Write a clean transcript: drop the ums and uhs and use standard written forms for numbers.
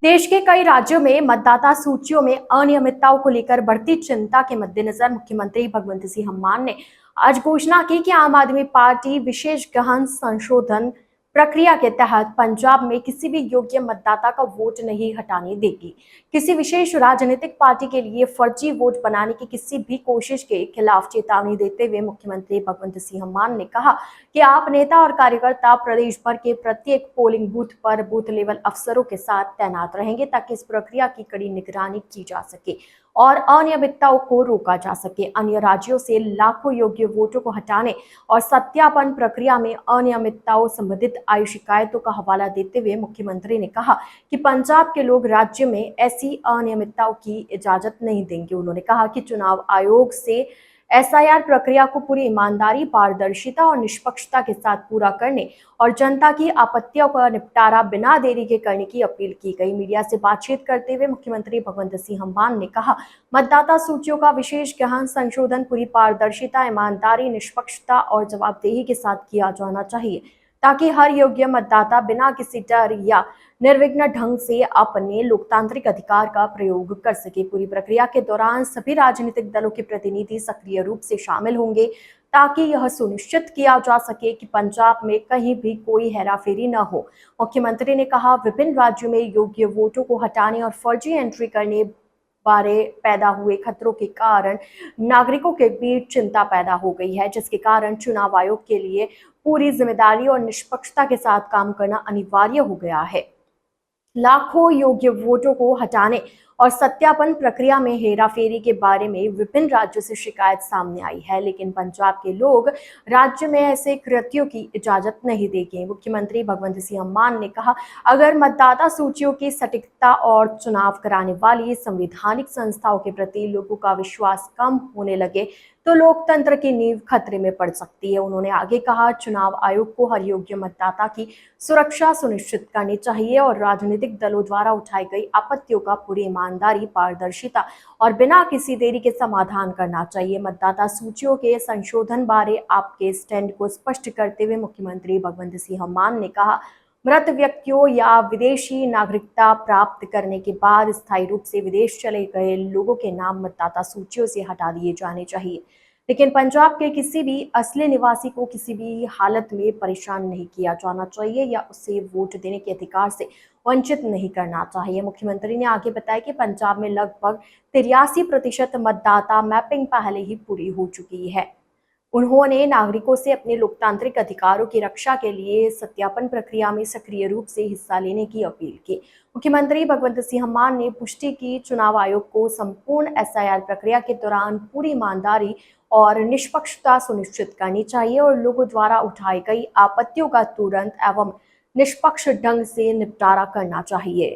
देश के कई राज्यों में मतदाता सूचियों में अनियमितताओं को लेकर बढ़ती चिंता के मद्देनजर मुख्यमंत्री भगवंत सिंह मान ने आज घोषणा की कि आम आदमी पार्टी विशेष गहन संशोधन प्रक्रिया के तहत पंजाब में किसी भी योग्य मतदाता का वोट नहीं हटाने देगी। किसी विशेष राजनीतिक पार्टी के लिए फर्जी वोट बनाने की किसी भी कोशिश के खिलाफ चेतावनी देते हुए मुख्यमंत्री भगवंत सिंह मान ने कहा कि आप नेता और कार्यकर्ता प्रदेश भर के प्रत्येक पोलिंग बूथ पर बूथ लेवल अफसरों के साथ तैनात रहेंगे ताकि इस प्रक्रिया की कड़ी निगरानी की जा सके और अनियमितताओं को रोका जा सके। अन्य राज्यों से लाखों योग्य वोटों को हटाने और सत्यापन प्रक्रिया में अनियमितताओं संबंधित आई शिकायतों का हवाला देते हुए मुख्यमंत्री ने कहा कि पंजाब के लोग राज्य में ऐसी अनियमितताओं की इजाजत नहीं देंगे। उन्होंने कहा कि चुनाव आयोग से एसआईआर प्रक्रिया को पूरी ईमानदारी, पारदर्शिता और निष्पक्षता के साथ पूरा करने और जनता की आपत्तियों का निपटारा बिना देरी के करने की अपील की गई। मीडिया से बातचीत करते हुए मुख्यमंत्री भगवंत सिंह मान ने कहा, मतदाता सूचियों का विशेष गहन संशोधन पूरी पारदर्शिता, ईमानदारी, निष्पक्षता और जवाबदेही के साथ किया जाना चाहिए ताकि हर योग्य मतदाता बिना किसी डर या निर्विघ्न ढंग से अपने लोकतांत्रिक अधिकार का प्रयोग कर सके। पूरी प्रक्रिया के दौरान सभी राजनीतिक दलों के प्रतिनिधि सक्रिय रूप से शामिल होंगे ताकि यह सुनिश्चित किया जा सके कि पंजाब में कहीं भी कोई हेराफेरी न हो। मुख्यमंत्री ने कहा, विभिन्न राज्यों में योग्य वोटों को हटाने और फर्जी एंट्री करने बारे पैदा हुए खतरों के कारण नागरिकों के बीच चिंता पैदा हो गई है, जिसके कारण चुनाव आयोग के लिए पूरी जिम्मेदारी और निष्पक्षता के साथ काम करना अनिवार्य हो गया है। लाखों योग्य वोटों को हटाने और सत्यापन प्रक्रिया में हेराफेरी के बारे में विभिन्न राज्यों से शिकायत सामने आई है, लेकिन पंजाब के लोग राज्य में ऐसे कृत्यों की इजाजत नहीं देंगे। मुख्यमंत्री भगवंत सिंह मान ने कहा, अगर मतदाता सूचियों की सटीकता और चुनाव कराने वाली संवैधानिक संस्थाओं के प्रति लोगों का विश्वास कम होने लगे तो लोकतंत्र की नींव खतरे में पड़ सकती है। उन्होंने आगे कहा, चुनाव आयोग को हर योग्य मतदाता की सुरक्षा सुनिश्चित करनी चाहिए और राजनीतिक दलों द्वारा उठाई गई आपत्तियों का पूरी ईमानदारी, पारदर्शिता और बिना किसी देरी के समाधान करना चाहिए। मतदाता सूचियों के संशोधन बारे आपके स्टैंड को स्पष्ट करते हुए मुख्यमंत्री भगवंत सिंह मान ने कहा, मृत व्यक्तियों या विदेशी नागरिकता प्राप्त करने के बाद स्थायी रूप से विदेश चले गए लोगों के नाम मतदाता सूचियों से हटा दिए जाने चाहिए, लेकिन पंजाब के किसी भी असली निवासी को किसी भी हालत में परेशान नहीं किया जाना चाहिए या उसे वोट देने के अधिकार से वंचित नहीं करना चाहिए। मुख्यमंत्री ने आगे बताया कि पंजाब में लगभग 83% मतदाता मैपिंग पहले ही पूरी हो चुकी है। उन्होंने नागरिकों से अपने लोकतांत्रिक अधिकारों की रक्षा के लिए सत्यापन प्रक्रिया में सक्रिय रूप से हिस्सा लेने की अपील की। मुख्यमंत्री भगवंत सिंह मान ने पुष्टि की, चुनाव आयोग को संपूर्ण एसआईआर प्रक्रिया के दौरान पूरी ईमानदारी और निष्पक्षता सुनिश्चित करनी चाहिए और लोगों द्वारा उठाई गई आपत्तियों का तुरंत एवं निष्पक्ष ढंग से निपटारा करना चाहिए।